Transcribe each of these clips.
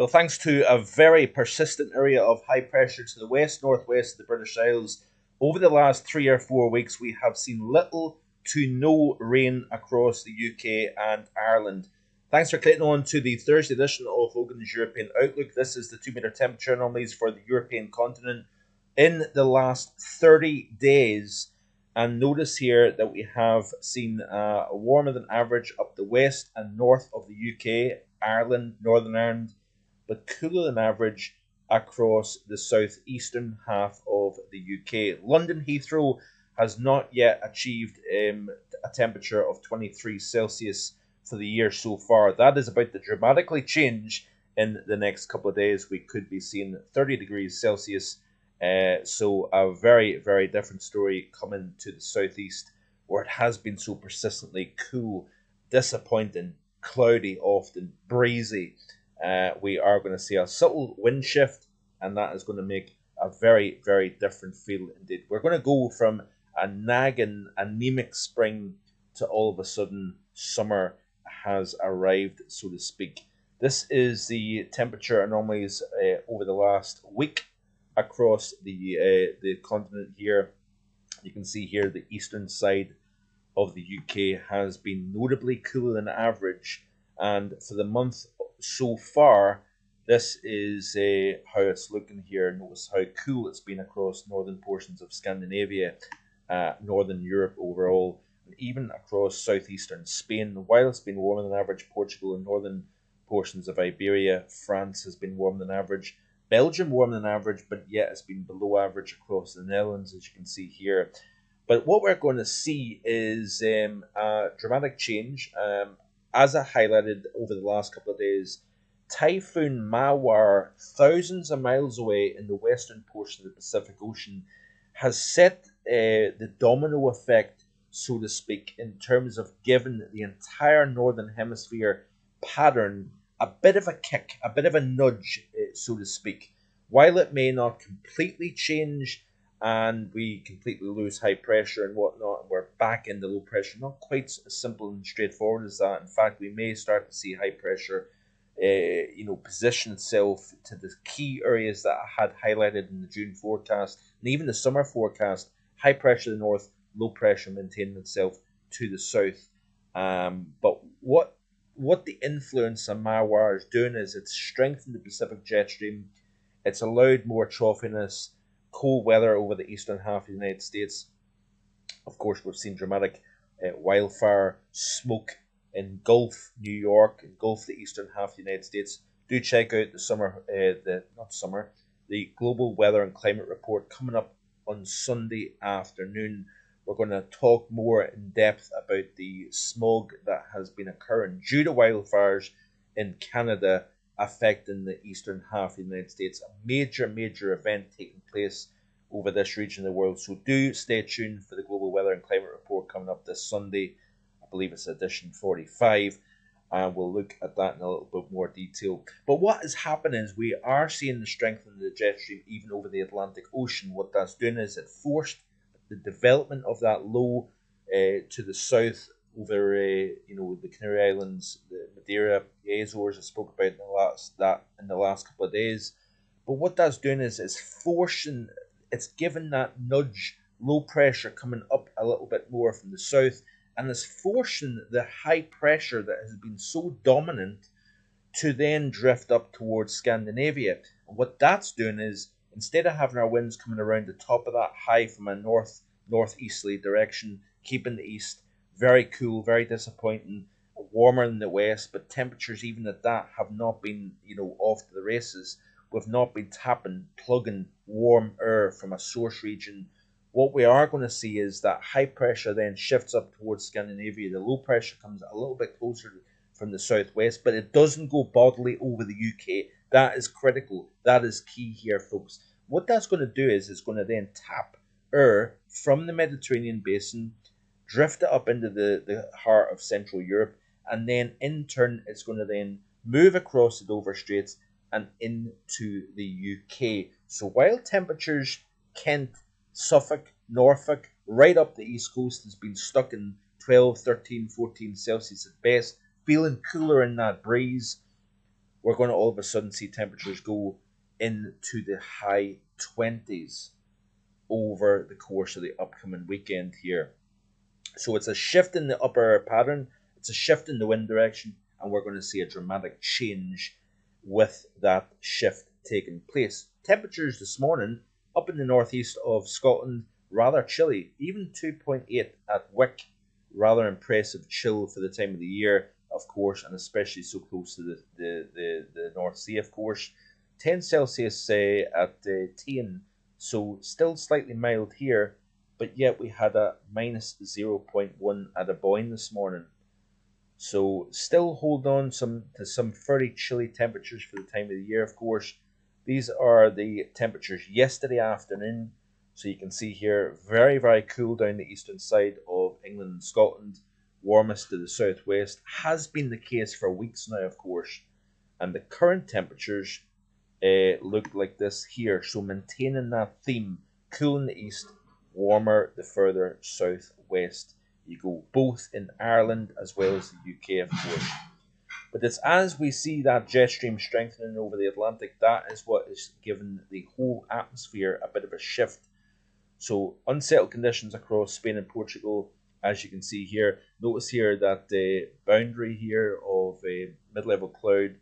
Well, thanks to a very persistent area of high pressure to the west northwest of the British Isles, over the last 3 or 4 weeks we have seen little to no rain across the UK and Ireland. Thanks for clicking on to the Thursday edition of Hogan's European Outlook. This is the 2 metre temperature anomalies for the European continent in the last 30 days. And notice here that we have seen a warmer than average up the west and north of the UK, Ireland, Northern Ireland, but cooler than average across the southeastern half of the UK. London Heathrow has not yet achieved a temperature of 23 Celsius for the year so far. That is about to dramatically change in the next couple of days. We could be seeing 30 degrees Celsius. So a very, very different story coming to the southeast, where it has been so persistently cool, disappointing, cloudy, often breezy. We are going to see a subtle wind shift, and that is going to make a very, very different feel indeed. We're going to go from a nagging, anemic spring to all of a sudden summer has arrived, so to speak. This is the temperature anomalies over the last week across the continent here. You can see here the eastern side of the UK has been notably cooler than average, and for the month so far, this is how it's looking here. Notice how cool it's been across northern portions of Scandinavia, northern Europe overall, and even across southeastern Spain. While it's been warmer than average, Portugal and northern portions of Iberia, France has been warmer than average. Belgium warmer than average, but yet it's been below average across the Netherlands, as you can see here. But what we're going to see is a dramatic change. As I highlighted over the last couple of days, Typhoon Mawar, thousands of miles away in the western portion of the Pacific Ocean, has set the domino effect, so to speak, in terms of giving the entire northern hemisphere pattern a bit of a kick, a bit of a nudge, so to speak. While it may not completely change and we completely lose high pressure and whatnot, we're back into low pressure. Not quite as simple and straightforward as that. In fact, we may start to see high pressure, position itself to the key areas that I had highlighted in the June forecast and even the summer forecast. High pressure to the north, low pressure maintaining itself to the south. But what the influence of Mawar is doing is it's strengthened the Pacific jet stream. It's allowed more troughiness, cold weather over the eastern half of the United States. Of course, we've seen dramatic wildfire smoke engulf New York, engulf the eastern half of the United States. Do check out the global weather and climate report coming up on Sunday afternoon. We're going to talk more in depth about the smog that has been occurring due to wildfires in Canada affecting the eastern half of the United States. A major, major event taking place over this region of the world. So do stay tuned for the Global Weather and Climate Report coming up this Sunday. I believe it's edition 45. And we'll look at that in a little bit more detail. But what is happening is we are seeing the strengthening of the jet stream even over the Atlantic Ocean. What that's doing is it forced the development of that low to the south over the Canary Islands, the Madeira, the Azores. I spoke about in the last couple of days. But what that's doing is it's giving that nudge, low pressure coming up a little bit more from the south, and it's forcing the high pressure that has been so dominant to then drift up towards Scandinavia. And what that's doing is, instead of having our winds coming around the top of that high from a northeasterly direction, keeping the east very cool, very disappointing, warmer than the west, but temperatures even at that have not been, off to the races. We've not been plugging warm air from a source region. What we are going to see is that high pressure then shifts up towards Scandinavia. The low pressure comes a little bit closer from the southwest, but it doesn't go bodily over the UK. That is critical. That is key here, folks. What that's going to do is it's going to then tap air from the Mediterranean basin, drift it up into the heart of Central Europe, and then in turn it's going to then move across the Dover Straits and into the UK. So while temperatures, Kent, Suffolk, Norfolk, right up the east coast has been stuck in 12, 13, 14 Celsius at best, feeling cooler in that breeze, we're going to all of a sudden see temperatures go into the high 20s over the course of the upcoming weekend here. So it's a shift in the upper pattern, it's a shift in the wind direction, and we're going to see a dramatic change with that shift taking place. Temperatures this morning up in the northeast of Scotland, rather chilly, even 2.8 at Wick, rather impressive chill for the time of the year, of course, and especially so close to the North Sea, of course. 10 Celsius at Tain, so still slightly mild here, but yet we had a minus 0.1 at Aboyne this morning. So still hold on to some fairly chilly temperatures for the time of the year, of course. These are the temperatures yesterday afternoon. So you can see here, very, very cool down the eastern side of England and Scotland. Warmest to the southwest. Has been the case for weeks now, of course. And the current temperatures look like this here. So maintaining that theme, cool in the east, warmer the further southwest you go, both in Ireland as well as the UK, of course. But it's as we see that jet stream strengthening over the Atlantic, that is what is giving the whole atmosphere a bit of a shift. So unsettled conditions across Spain and Portugal, as you can see here. Notice here that the boundary here of a mid-level cloud,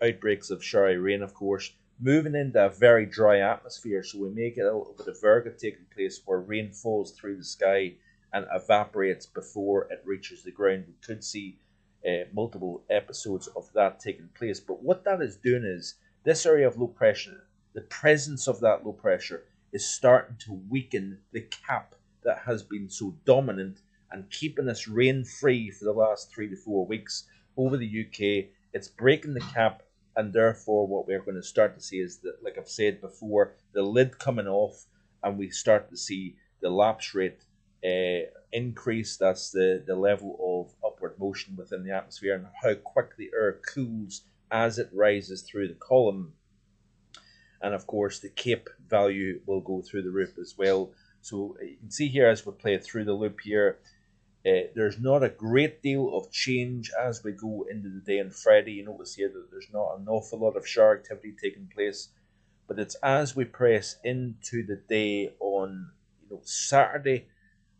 outbreaks of showery rain, of course, moving into a very dry atmosphere. So we may get a little bit of virga taking place where rain falls through the sky and evaporates before it reaches the ground. We could see multiple episodes of that taking place. But what that is doing is this area of low pressure, the presence of that low pressure is starting to weaken the cap that has been so dominant and keeping us rain free for the last 3 to 4 weeks over the UK. It's breaking the cap, and therefore what we're going to start to see is that, like I've said before, the lid coming off, and we start to see the lapse rate increase. That's the level of upward motion within the atmosphere and how quickly air cools as it rises through the column. And of course the CAPE value will go through the roof as well. So you can see here as we play through the loop here, there's not a great deal of change as we go into the day on Friday. You notice here that there's not an awful lot of shower activity taking place, but it's as we press into the day on Saturday,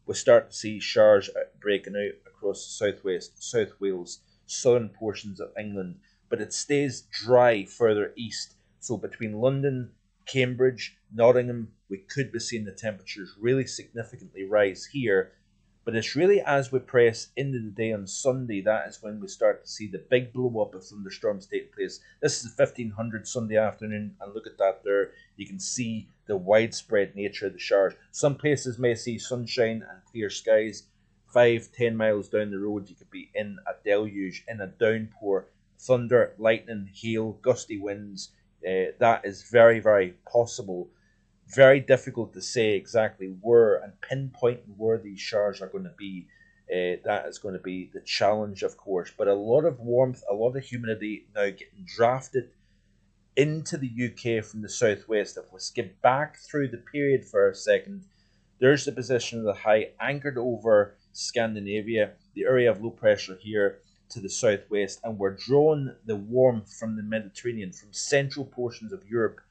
we start to see showers breaking out across the southwest, South Wales, southern portions of England, but it stays dry further east. So between London, Cambridge, Nottingham, we could be seeing the temperatures really significantly rise here. But it's really as we press into the day on Sunday, that is when we start to see the big blow up of thunderstorms taking place. This is 1500 Sunday afternoon, and look at that there. You can see the widespread nature of the showers. Some places may see sunshine and clear skies. 5-10 miles down the road, you could be in a deluge, in a downpour, thunder, lightning, hail, gusty winds. That is very, very possible. Very difficult to say exactly where and pinpointing where these showers are going to be. That is going to be the challenge, of course. But a lot of warmth, a lot of humidity now getting drafted into the UK from the southwest. If we skip back through the period for a second, there's the position of the high anchored over Scandinavia, the area of low pressure here to the southwest, and we're drawing the warmth from the Mediterranean, from central portions of Europe,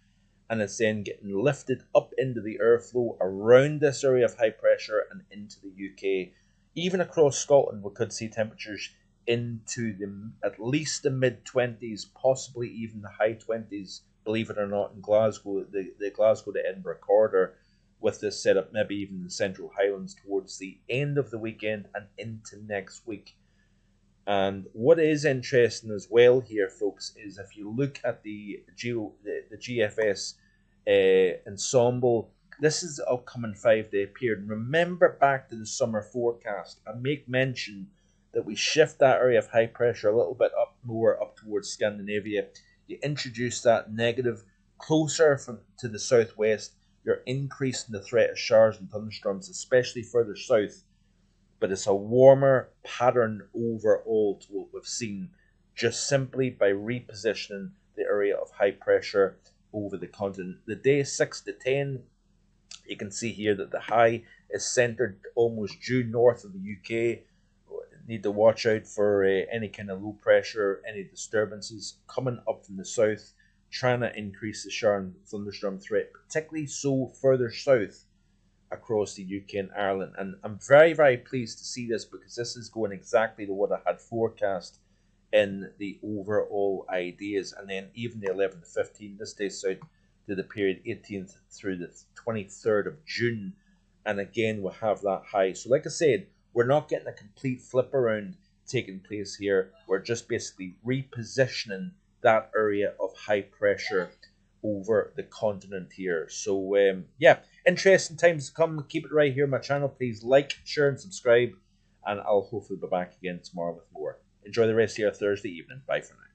and it's then getting lifted up into the airflow around this area of high pressure and into the UK. Even across Scotland, we could see temperatures into at least the mid-20s, possibly even the high 20s, believe it or not, in Glasgow, the Glasgow to Edinburgh corridor, with this setup, maybe even the Central Highlands towards the end of the weekend and into next week. And what is interesting as well here, folks, is if you look at the GFS ensemble, this is the upcoming 5-day period. And remember back to the summer forecast, I make mention that we shift that area of high pressure a little bit more up towards Scandinavia. You introduce that negative closer to the southwest, you're increasing the threat of showers and thunderstorms, especially further south. But it's a warmer pattern overall to what we've seen just simply by repositioning the area of high pressure over the continent. The day 6 to 10, you can see here that the high is centered almost due north of the UK. need to watch out for any kind of low pressure, any disturbances coming up from the south, trying to increase the shower and thunderstorm threat, particularly so further south across the UK and Ireland. And I'm very, very pleased to see this, because this is going exactly to what I had forecast in the overall ideas. And then even the 11th to 15th, this takes out to the period 18th through the 23rd of June. And again, we'll have that high. So like I said, we're not getting a complete flip around taking place here. We're just basically repositioning that area of high pressure over the continent here. So yeah, interesting times to come. Keep it right here on my channel. Please like, share, and subscribe. And I'll hopefully be back again tomorrow with more. Enjoy the rest of your Thursday evening. Bye for now.